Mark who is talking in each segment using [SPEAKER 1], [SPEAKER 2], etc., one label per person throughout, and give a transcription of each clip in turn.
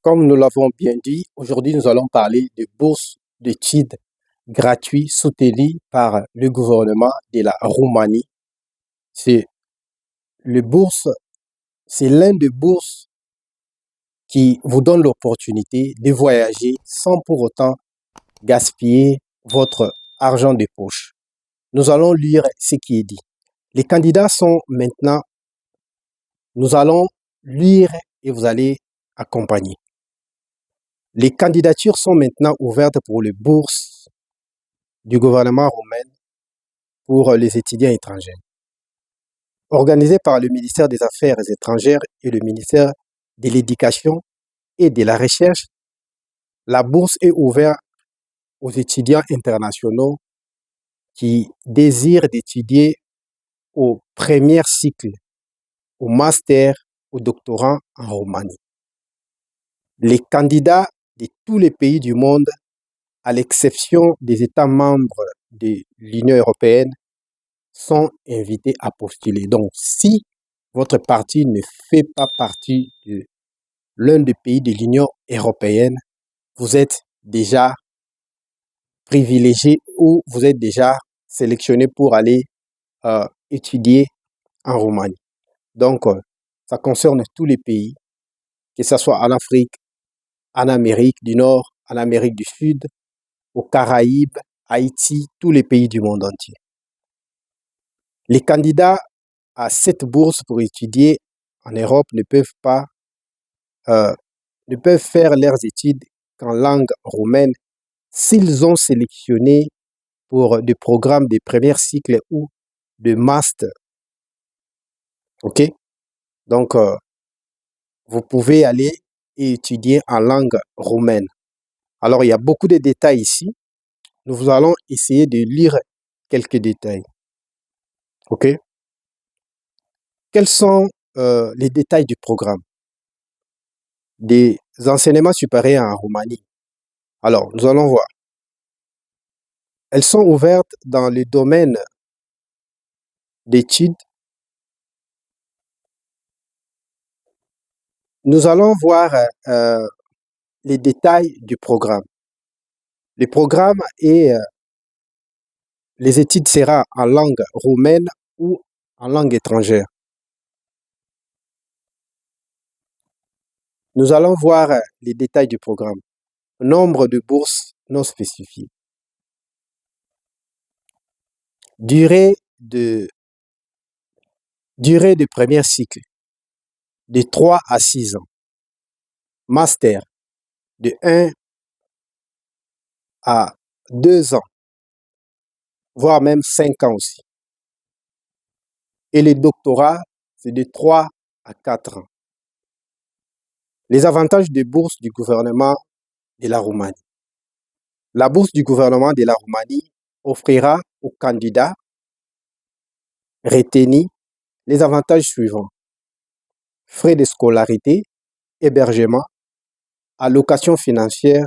[SPEAKER 1] Comme nous l'avons bien dit, aujourd'hui nous allons parler de bourses d'études gratuites soutenues par le gouvernement de la Roumanie. C'est le bourse, c'est l'un des bourses qui vous donne l'opportunité de voyager sans pour autant gaspiller votre argent de poche. Nous allons lire ce qui est dit. Les candidats sont maintenant, nous allons lire et vous allez accompagner. Les candidatures sont maintenant ouvertes pour les bourses du gouvernement roumain pour les étudiants étrangers. Organisées par le ministère des Affaires étrangères et le ministère de l'Éducation et de la Recherche, la bourse est ouverte aux étudiants internationaux qui désirent d'étudier au premier cycle, au master, au doctorat en Roumanie. Les candidats de tous les pays du monde, à l'exception des États membres de l'Union européenne, sont invités à postuler. Donc, si votre parti ne fait pas partie de l'un des pays de l'Union européenne, vous êtes déjà privilégié ou vous êtes déjà sélectionné pour aller étudier en Roumanie. Donc, ça concerne tous les pays, que ce soit en Afrique, en Amérique du Nord, en Amérique du Sud, aux Caraïbes, Haïti, tous les pays du monde entier. Les candidats à cette bourse pour étudier en Europe ne peuvent faire leurs études qu'en langue roumaine s'ils ont sélectionné pour des programmes de premier cycle ou de master. OK? Donc, vous pouvez aller et étudier en langue roumaine. Alors, il y a beaucoup de détails ici. Nous allons essayer de lire quelques détails. OK? Quels sont les détails du programme des enseignements supérieurs en Roumanie? Alors, nous allons voir. Elles sont ouvertes dans le domaine d'études. Nous allons voir les détails du programme. Le programme et les études sera en langue roumaine ou en langue étrangère. Nous allons voir les détails du programme. Nombre de bourses non spécifiées. Durée de premier cycle, de 3 à 6 ans. Master, de 1 à 2 ans, voire même 5 ans aussi. Et le doctorat, c'est de 3 à 4 ans. Les avantages des bourses du gouvernement de la Roumanie. La bourse du gouvernement de la Roumanie offrira aux candidats retenus les avantages suivants. Frais de scolarité, hébergement, allocation financière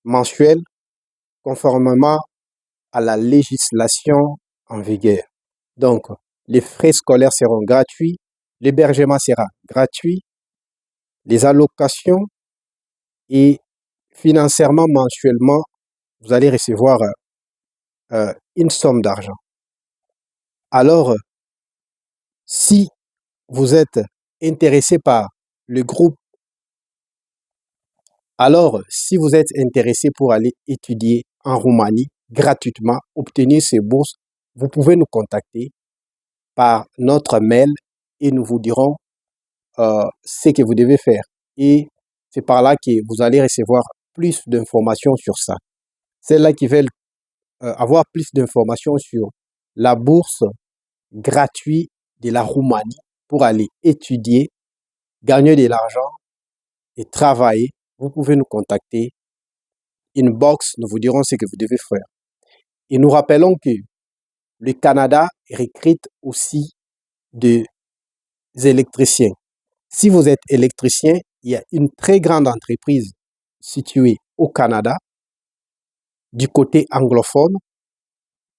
[SPEAKER 1] mensuelle, conformément à la législation en vigueur. Donc, les frais scolaires seront gratuits, l'hébergement sera gratuit, les allocations et financièrement mensuellement, vous allez recevoir une somme d'argent. Alors, si vous êtes intéressé par le groupe, alors si vous êtes intéressé pour aller étudier en Roumanie gratuitement, obtenir ces bourses, vous pouvez nous contacter par notre mail et nous vous dirons ce que vous devez faire. Et c'est par là que vous allez recevoir plus d'informations sur ça. Celles-là qui veulent avoir plus d'informations sur la bourse gratuite de la Roumanie pour aller étudier, gagner de l'argent et travailler, vous pouvez nous contacter. Inbox, nous vous dirons ce que vous devez faire. Et nous rappelons que le Canada recrute aussi des électriciens. Si vous êtes électricien, il y a une très grande entreprise située au Canada, du côté anglophone.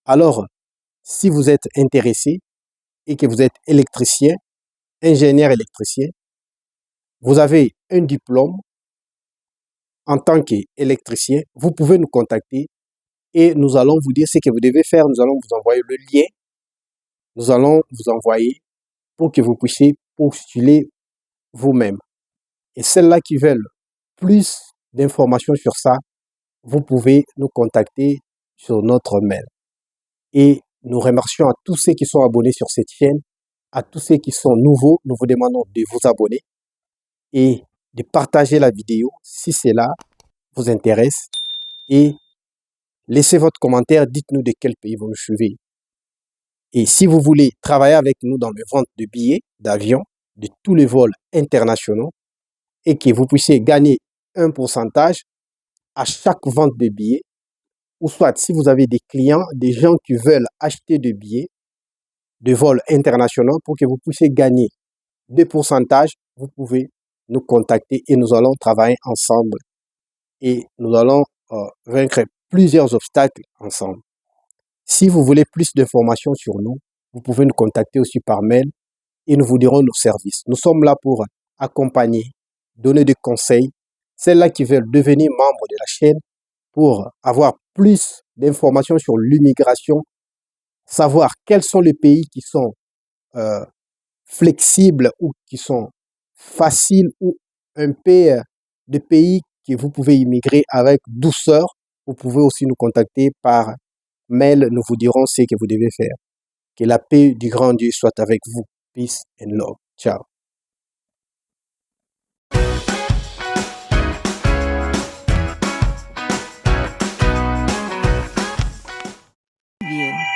[SPEAKER 1] Alors, si vous êtes intéressé et que vous êtes électricien, ingénieur électricien, vous avez un diplôme en tant qu'électricien, vous pouvez nous contacter et nous allons vous dire ce que vous devez faire. Nous allons vous envoyer le lien. Nous allons vous envoyer pour que vous puissiez postuler vous-même. Et celles-là qui veulent plus d'informations sur ça, vous pouvez nous contacter sur notre mail. Et nous remercions à tous ceux qui sont abonnés sur cette chaîne, à tous ceux qui sont nouveaux, nous vous demandons de vous abonner et de partager la vidéo si cela vous intéresse et laissez votre commentaire, dites-nous de quel pays vous nous suivez. Et si vous voulez travailler avec nous dans le vente de billets d'avion, de tous les vols internationaux et que vous puissiez gagner un pourcentage à chaque vente de billets, ou soit si vous avez des clients, des gens qui veulent acheter des billets de vols internationaux pour que vous puissiez gagner des pourcentages, vous pouvez nous contacter et nous allons travailler ensemble et nous allons vaincre plusieurs obstacles ensemble. Si vous voulez plus d'informations sur nous, vous pouvez nous contacter aussi par mail et nous vous dirons nos services. Nous sommes là pour accompagner, donner des conseils, celles-là qui veulent devenir membres de la chaîne pour avoir plus d'informations sur l'immigration, savoir quels sont les pays qui sont flexibles ou qui sont faciles ou un peu de pays que vous pouvez immigrer avec douceur. Vous pouvez aussi nous contacter par mail, nous vous dirons ce que vous devez faire. Que la paix du grand Dieu soit avec vous. Peace and love. Ciao.
[SPEAKER 2] Bien.